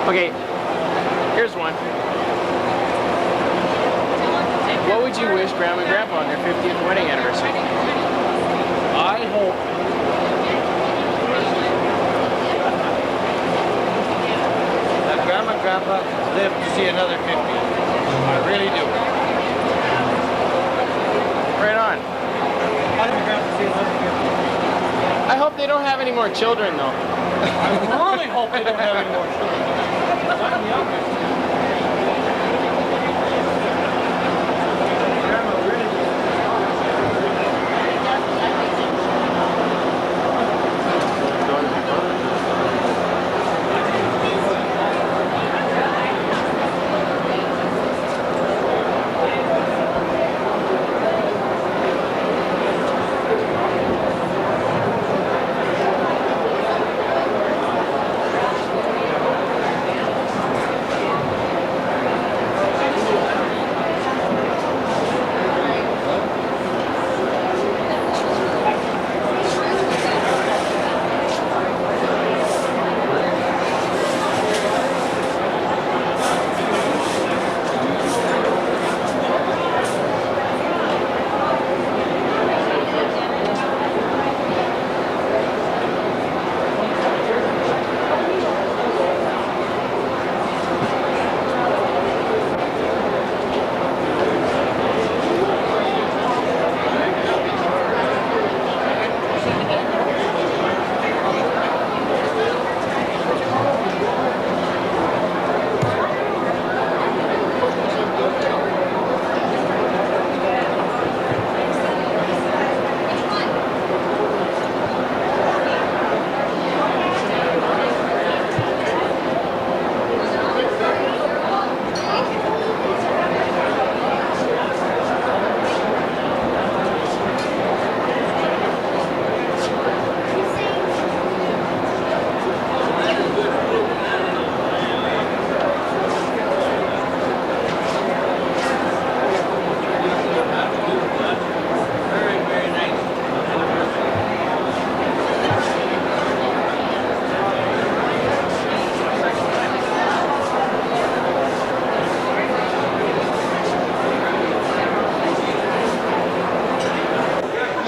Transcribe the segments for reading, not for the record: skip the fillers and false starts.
Okay, here's one. What would you wish Grandma and Grandpa on their 50th wedding anniversary? I hope that Grandma and Grandpa live to see another 50. I really do. Right on. I think Grandpa see another 50. I hope they don't have any more children, though. I really hope they don't have any more children. I'm young.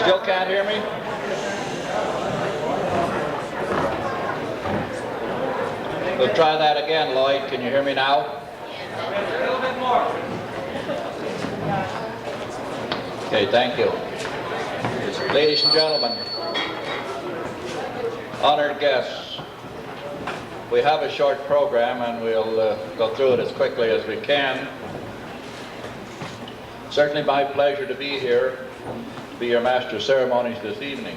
Still can't hear me? We'll try that again, Lloyd. Can you hear me now? A little bit more. Okay, thank you. Ladies and gentlemen, honored guests, we have a short program and we'll go through it as quickly as we can. Certainly my pleasure to be here, to be your Master of Ceremonies this evening.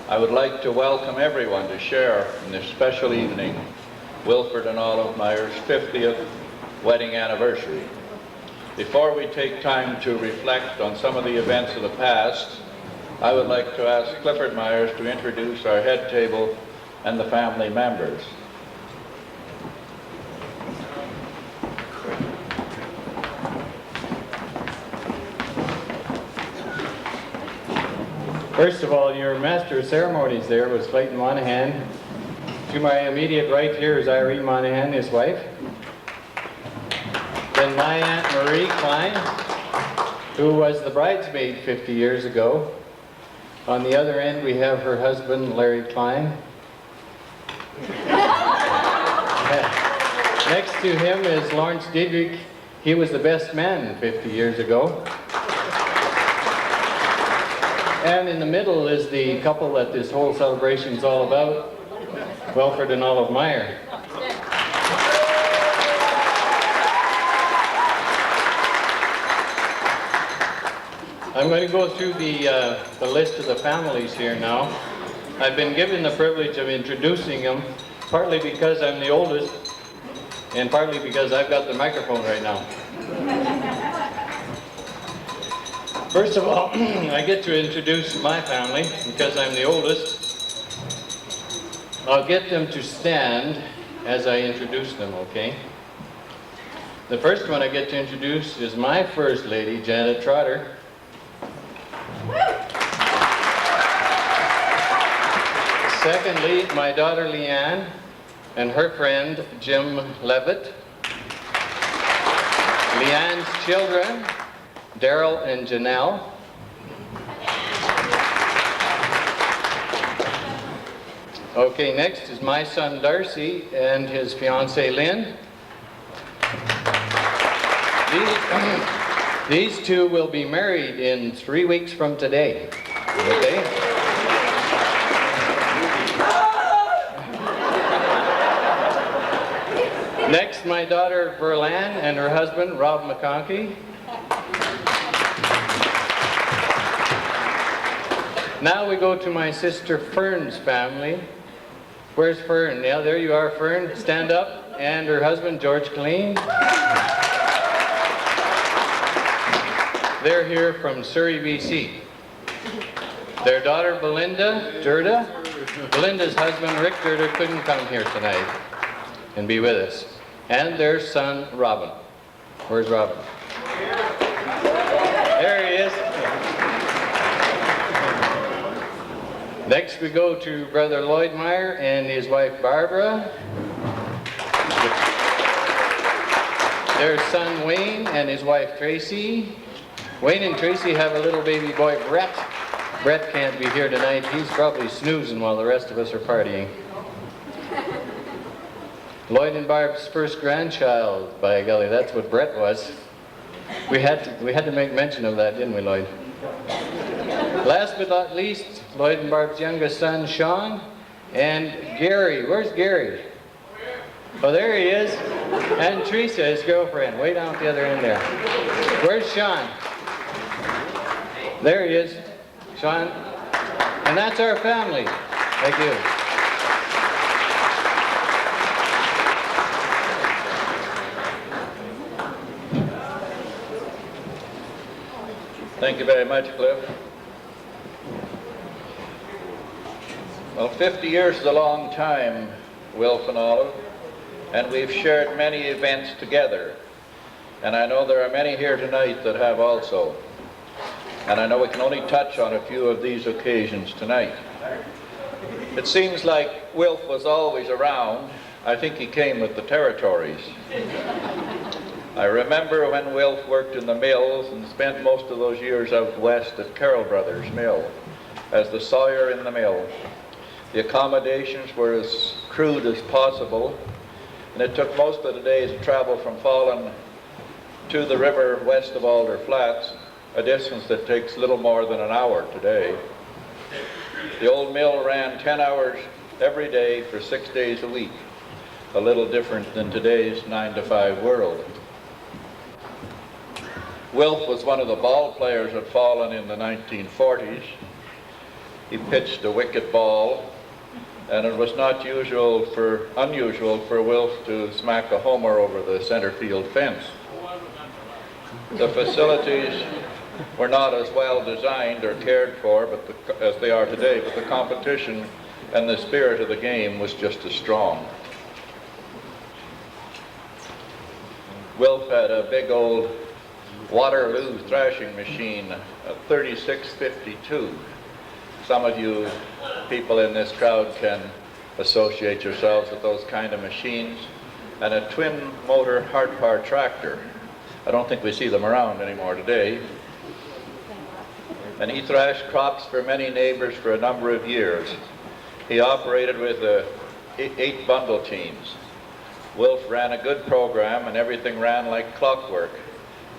I would like to welcome everyone to share in this special evening Wilfred and Olive Meyer's 50th wedding anniversary. Before we take time to reflect on some of the events of the past, I would like to ask Clifford Myers to introduce our head table and the family members. First of all, your Master of Ceremonies there was Clayton Monahan. To my immediate right here is Irene Monahan, his wife. Then my Aunt Marie Klein, who was the bridesmaid 50 years ago. On the other end, we have her husband, Larry Klein. Next to him is Lawrence Diedrich. He was the best man 50 years ago. And in the middle is the couple that this whole celebration is all about, Wilfred and Olive Meyer. I'm going to go through the list of the families here now. I've been given the privilege of introducing them, partly because I'm the oldest, and partly because I've got the microphone right now. First of all, I get to introduce my family because I'm the oldest. I'll get them to stand as I introduce them, okay? The first one I get to introduce is my first lady, Janet Trotter. Secondly, my daughter Leanne. and her friend Jim Levitt. Leanne's children, Daryl and Janelle. Okay, next is my son Darcy and his fiancée Lynn. These two will be married in 3 weeks from today. Okay? Next, my daughter Verlan and her husband Rob McConkey. Now we go to my sister Fern's family. Where's Fern? Yeah, there you are, Fern. Stand up. And her husband George Killeen. They're here from Surrey, BC. Their daughter Belinda Durda. Belinda's husband Rick Durda couldn't come here tonight and be with us. And their son Robin. Where's Robin? There he is. Next we go to Brother Lloyd Meyer and his wife Barbara. Their son Wayne and his wife Tracy. Wayne and Tracy have a little baby boy, Brett. Brett can't be here tonight. He's probably snoozing while the rest of us are partying. Lloyd and Barb's first grandchild, by golly, that's what Brett was. We had to make mention of that, didn't we, Lloyd? Last but not least, Lloyd and Barb's youngest son, Sean, and Gary. Where's Gary? Oh, there he is. And Teresa, his girlfriend, way down at the other end there. Where's Sean? There he is, Sean. And that's our family. Thank you. Thank you very much, Cliff. Well, 50 years is a long time, Wilf and Olive, and we've shared many events together. And I know there are many here tonight that have also. And I know we can only touch on a few of these occasions tonight. It seems like Wilf was always around. I think he came with the territories. I remember when Wilf worked in the mills and spent most of those years out west at Carroll Brothers Mill as the sawyer in the mill. The accommodations were as crude as possible, and it took most of the day's travel from Fallen to the river west of Alder Flats, a distance that takes little more than an hour today. The old mill ran 10 hours every day for 6 days a week, a little different than today's 9-to-5 world. Wilf was one of the ball players at Fallen in the 1940s. He pitched a wicket ball, and it was not unusual for Wilf to smack a homer over the center field fence. The facilities were not as well designed or cared for as they are today, but the competition and the spirit of the game was just as strong. Wilf had a big old Waterloo thrashing machine, a 3652. Some of you people in this crowd can associate yourselves with those kind of machines, and a twin motor hard power tractor. I don't think we see them around anymore today. And he thrashed crops for many neighbors for a number of years. He operated with 8 bundle teams. Wilf ran a good program, and everything ran like clockwork.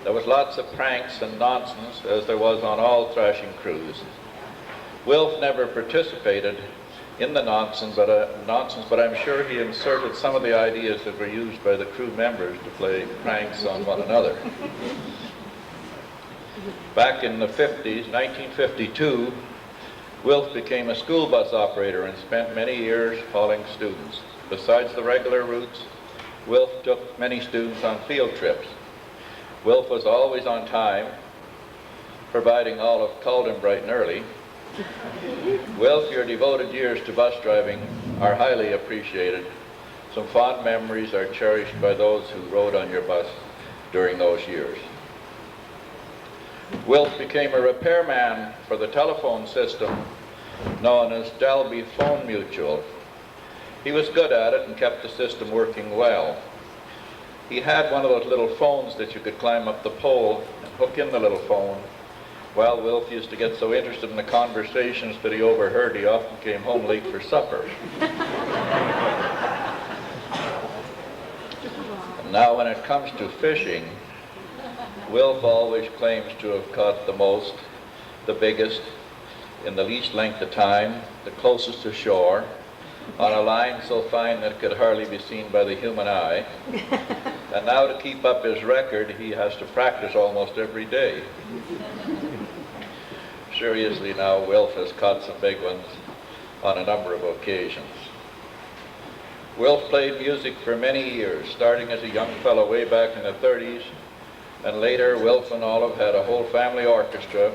There was lots of pranks and nonsense, as there was on all thrashing crews. Wilf never participated in the nonsense, but I'm sure he inserted some of the ideas that were used by the crew members to play pranks on one another. Back in the 50s, 1952, Wilf became a school bus operator and spent many years hauling students. Besides the regular routes, Wilf took many students on field trips. Wilf was always on time, providing Olive called him bright and early. Wilf, your devoted years to bus driving are highly appreciated. Some fond memories are cherished by those who rode on your bus during those years. Wilf became a repairman for the telephone system known as Dalby Phone Mutual. He was good at it and kept the system working well. He had one of those little phones that you could climb up the pole and hook in the little phone. Well, Wilf used to get so interested in the conversations that he overheard, he often came home late for supper. And now when it comes to fishing, Wilf always claims to have caught the most, the biggest, in the least length of time, the closest to shore, on a line so fine that it could hardly be seen by the human eye. And now to keep up his record, he has to practice almost every day. Seriously now, Wilf has caught some big ones on a number of occasions. Wilf played music for many years, starting as a young fellow way back in the 30s, and later Wilf and Olive had a whole family orchestra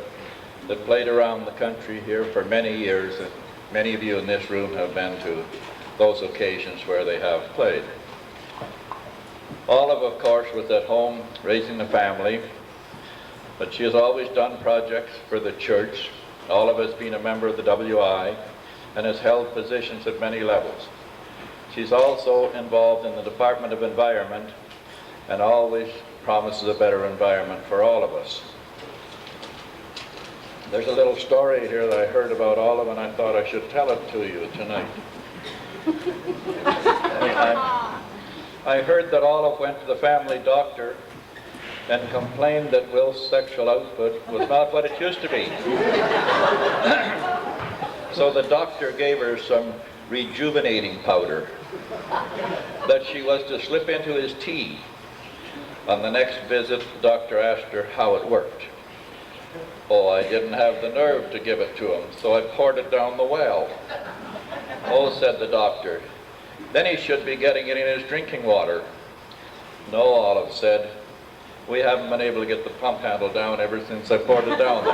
that played around the country here for many years, and many of you in this room have been to those occasions where they have played. Olive, of course, was at home raising the family, but she has always done projects for the church. Olive has been a member of the WI and has held positions at many levels. She's also involved in the Department of Environment and always promises a better environment for all of us. There's a little story here that I heard about Olive, and I thought I should tell it to you tonight. I heard that Olive went to the family doctor and complained that Wilf's sexual output was not what it used to be. So the doctor gave her some rejuvenating powder that she was to slip into his tea. On the next visit, the doctor asked her how it worked. Oh, I didn't have the nerve to give it to him, so I poured it down the well. Oh, said the doctor, then he should be getting it in his drinking water. No, Olive said, we haven't been able to get the pump handle down ever since I poured it down there.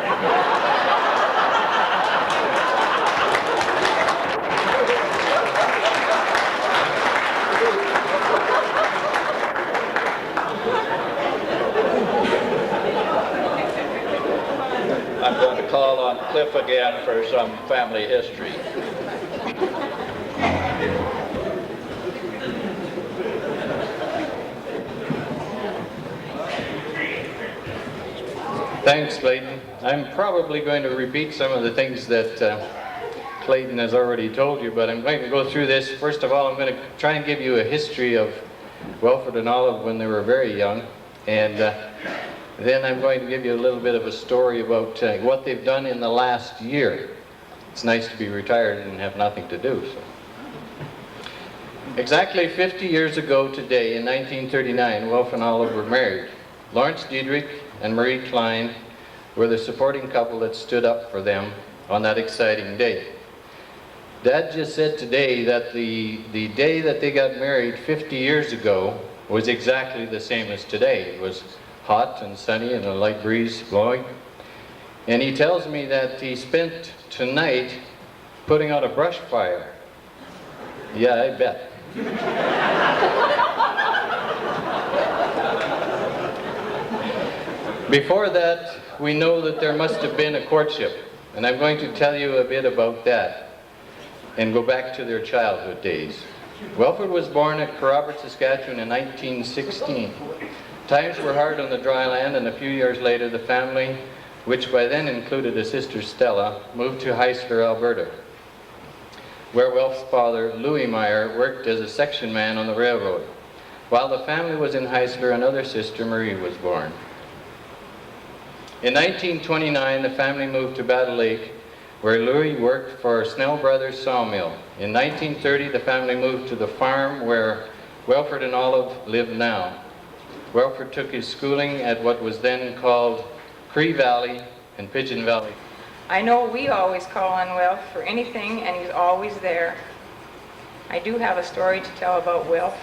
I'm going to call on Cliff again for some family history. Thanks, Clayton. I'm probably going to repeat some of the things that Clayton has already told you, but I'm going to go through this. First of all, I'm going to try and give you a history of Wilfred and Olive when they were very young, and then I'm going to give you a little bit of a story about what they've done in the last year. It's nice to be retired and have nothing to do. So. Exactly 50 years ago today, in 1939, Wilf and Olive were married. Lawrence Diedrich and Marie Klein were the supporting couple that stood up for them on that exciting day. Dad just said today that the day that they got married 50 years ago was exactly the same as today. It was hot and sunny and a light breeze blowing. And he tells me that he spent tonight putting out a brush fire. Yeah, I bet. Before that, we know that there must have been a courtship, and I'm going to tell you a bit about that and go back to their childhood days. Wilfred was born at Carrobert, Saskatchewan in 1916. Times were hard on the dry land, and a few years later the family, which by then included a sister Stella, moved to Heisler, Alberta, where Wilf's father, Louis Meyer, worked as a section man on the railroad. While the family was in Heisler, another sister, Marie, was born. In 1929, the family moved to Battle Lake, where Louis worked for Snell Brothers Sawmill. In 1930, the family moved to the farm where Wilfred and Olive live now. Wilfred took his schooling at what was then called Cree Valley and Pigeon Valley. I know we always call on Wilf for anything, and he's always there. I do have a story to tell about Wilf.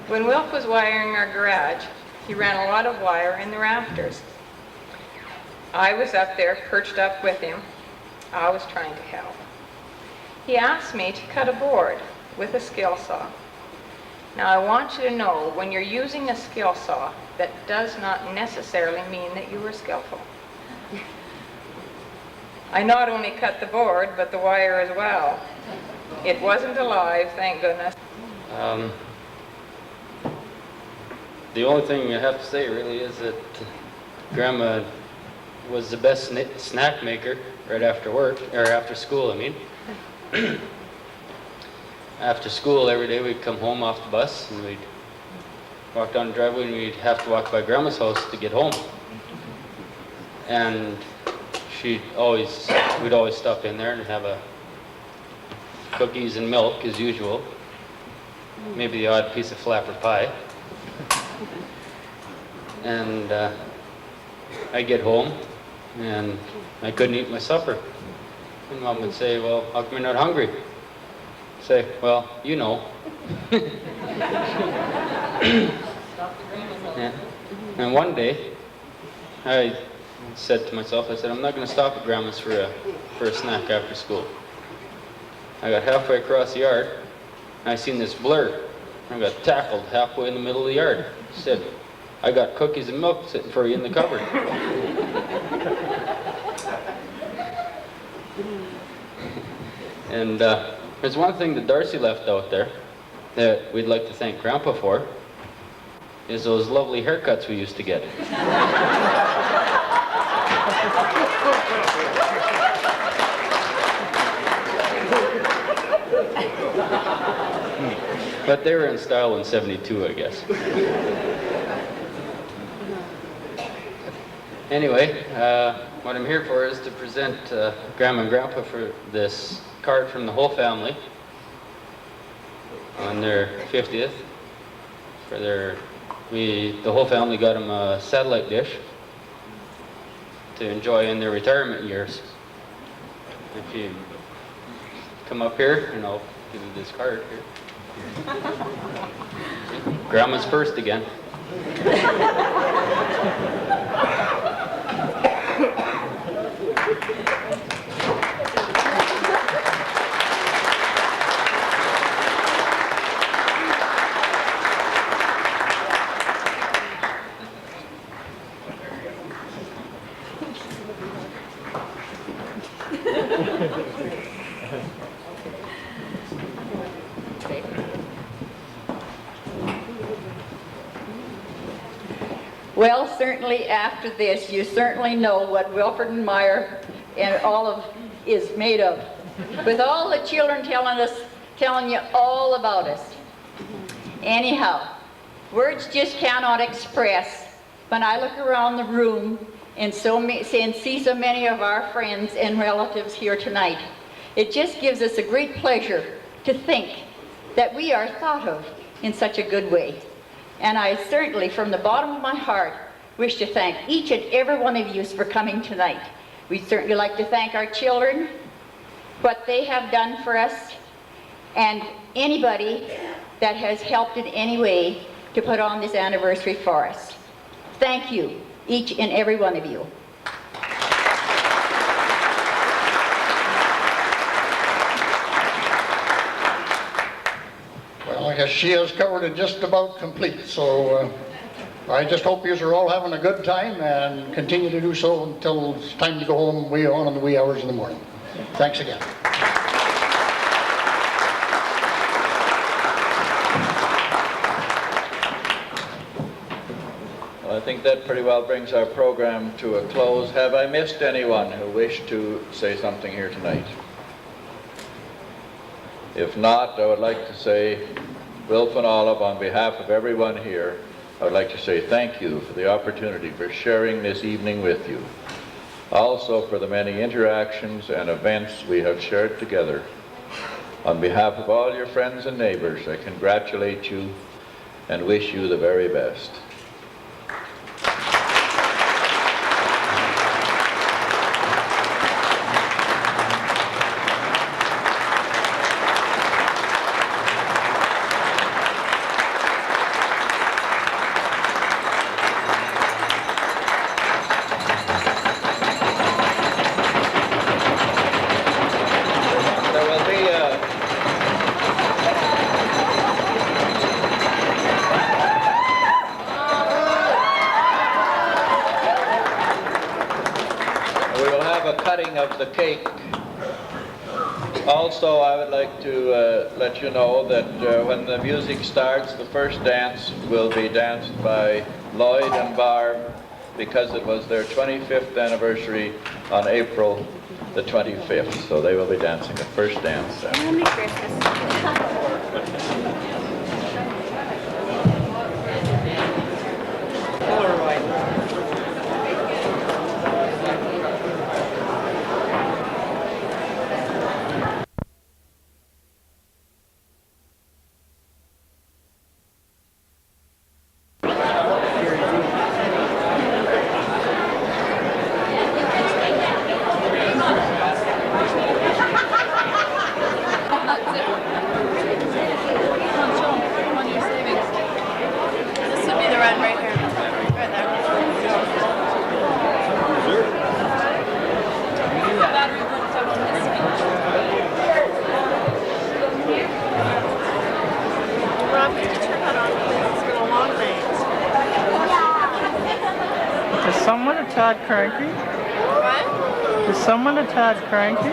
When Wilf was wiring our garage, he ran a lot of wire in the rafters. I was up there, perched up with him. I was trying to help. He asked me to cut a board with a skill saw. Now I want you to know, when you're using a skill saw, that does not necessarily mean that you were skillful. I not only cut the board, but the wire as well. It wasn't alive, thank goodness. The only thing I have to say really is that Grandma was the best snack maker right after work, or after school, I mean. After school, every day we'd come home off the bus and we'd walk down the driveway and we'd have to walk by Grandma's house to get home. And we'd always stop in there and have a cookies and milk as usual. Maybe the odd piece of flapper pie. And I'd get home and I couldn't eat my supper. And Mom would say, well, how come you're not hungry? Say, well, you know. Yeah. And one day, I said to myself, I said, I'm not going to stop at Grandma's for a snack after school. I got halfway across the yard, and I seen this blur. I got tackled halfway in the middle of the yard. Said, I got cookies and milk sitting for you in the cupboard. And there's one thing that Darcy left out there that we'd like to thank Grandpa for, is those lovely haircuts we used to get. But they were in style in '72, I guess. Anyway, what I'm here for is to present Grandma and Grandpa for this card from the whole family on their 50th. The whole family got them a satellite dish to enjoy in their retirement years. If you come up here, and I'll give you this card here. Grandma's first again. Well, certainly after this, you certainly know what Wilfred and Meyer and all of is made of. With all the children telling you all about us. Anyhow, words just cannot express. When I look around the room and see so many of our friends and relatives here tonight, it just gives us a great pleasure to think that we are thought of in such a good way. And I certainly, from the bottom of my heart, wish to thank each and every one of you for coming tonight. We'd certainly like to thank our children, what they have done for us, and anybody that has helped in any way to put on this anniversary for us. Thank you, each and every one of you. Well, I guess she has covered it just about complete, so I just hope you are all having a good time and continue to do so until it's time to go home way on in the wee hours of the morning. Thanks again. Well, I think that pretty well brings our program to a close. Have I missed anyone who wished to say something here tonight? If not, I would like to say, Wilf and Olive, on behalf of everyone here, I would like to say thank you for the opportunity for sharing this evening with you. Also for the many interactions and events we have shared together. On behalf of all your friends and neighbors, I congratulate you and wish you the very best. Of the cake Also, I would like to let you know that when the music starts, the first dance will be danced by Lloyd and Barb because it was their 25th anniversary on April the 25th. So they will be dancing the first dance. Merry Christmas. Is someone a tad cranky? What? Is someone a tad cranky?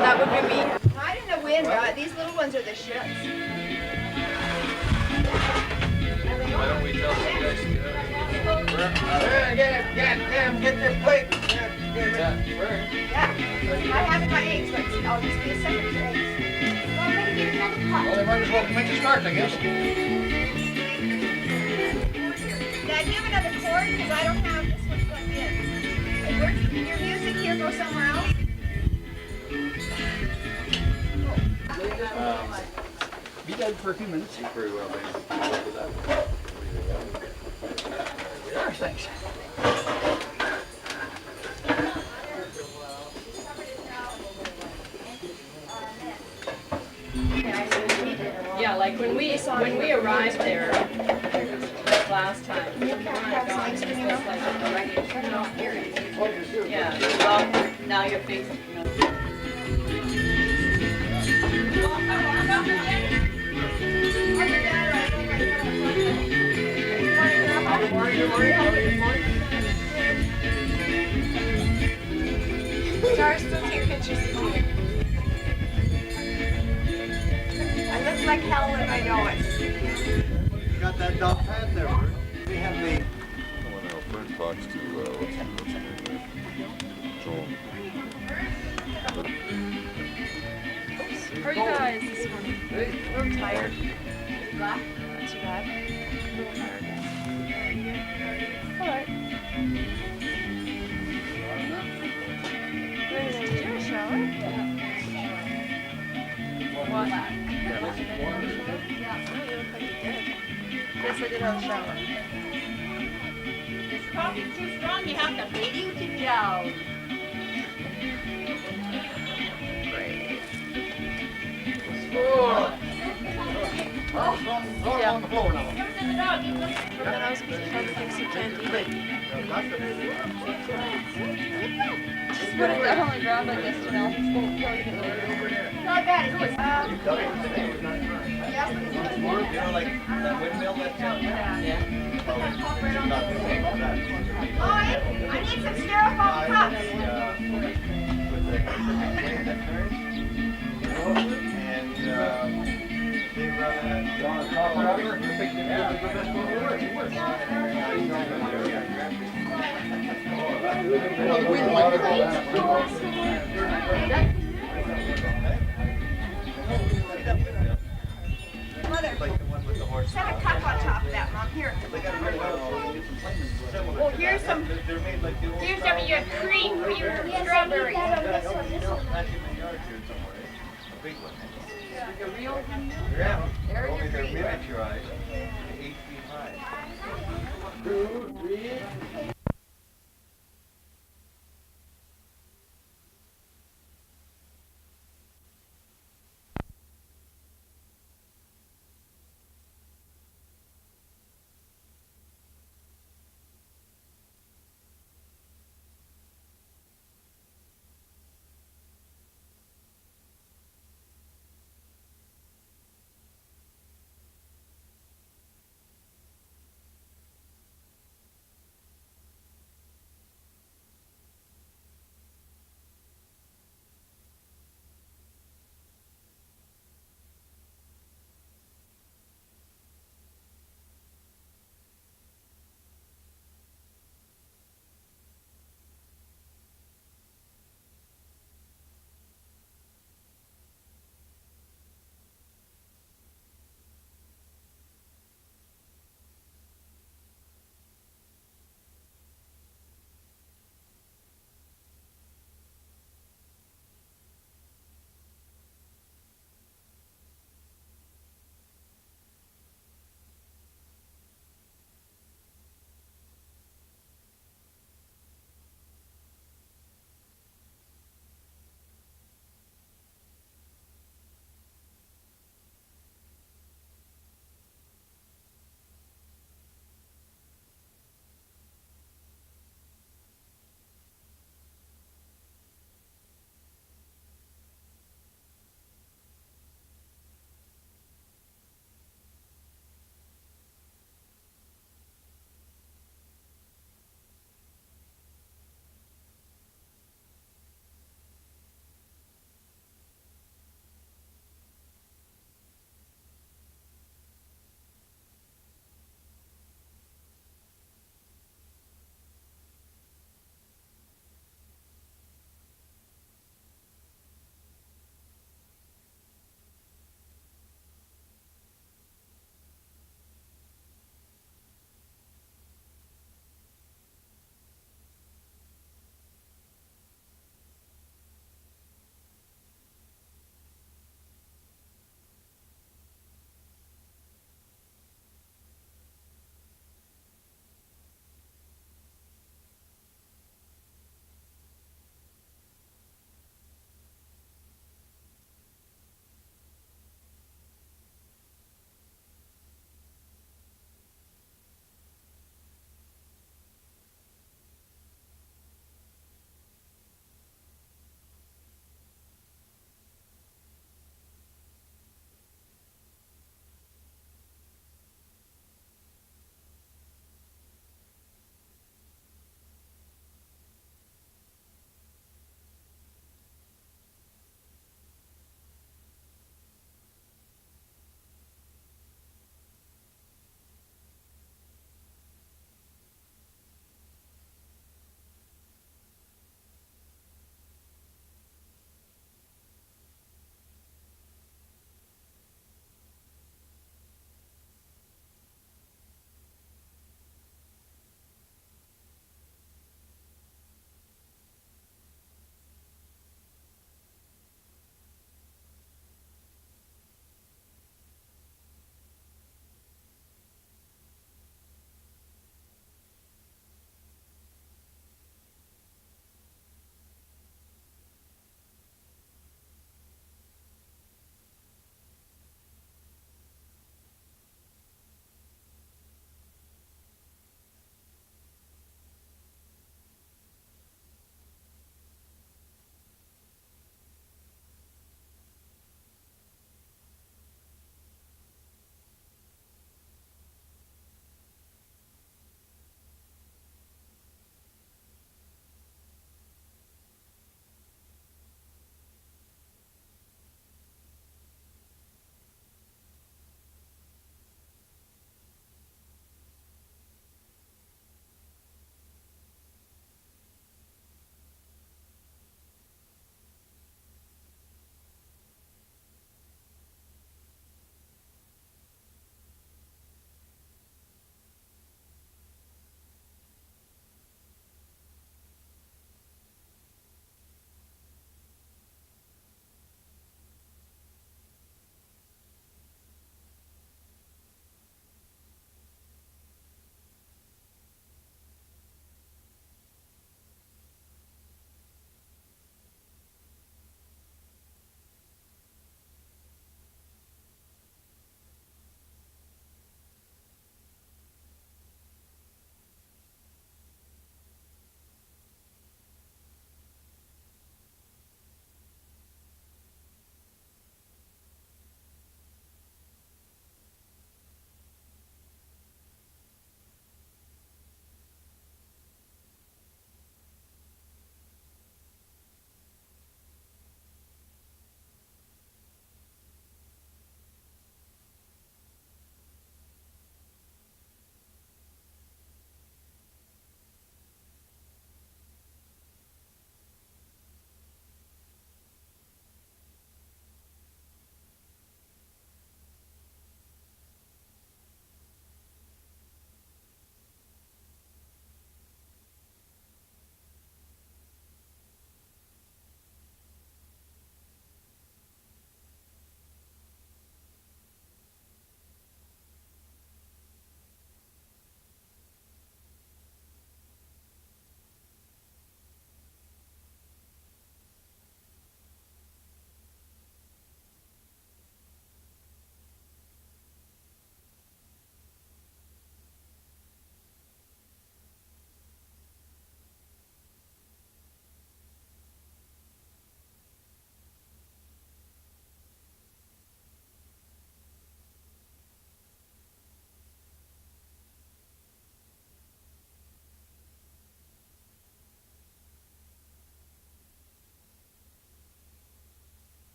That would be me. Not in the wind, these little ones are the shits. Why don't we tell you guys to Get their plate. Yeah. I have my eggs, but I'll just be a second for eggs. Well, they might as well make a start, I guess. Dad, do you have another cord? Because I don't have this one plugged in. Where can your music here go somewhere else? Be dead for a few minutes. Very well, There, thanks. Yeah, like when we arrived there last time. Yeah, well, now you're facing. Darcy, still take pictures of you. I look like hell when I know it. You got that dog pad there, Bert. We have the... I want to print box to what's his name? Joel. How are you guys this morning? A little tired. Not too bad. A little tired. Alright. Did you have a shower? What? Yeah. Oh, you look like you did. Yes, I did have a shower. This coffee's too strong, you have to bleed it down. Great. Yeah. On the floor now. And then I was trying to fix some candy. Just put it down on the ground, I guess, you know. Not bad. It's just, You know, like that windmill that's out there? Oh, I need some styrofoam cups. Mother, set a cup on top of that, Mom. Here. Oh, here's some of your cream for your strawberries. Yeah. Only they're miniaturized. 8 feet high. 2, 3.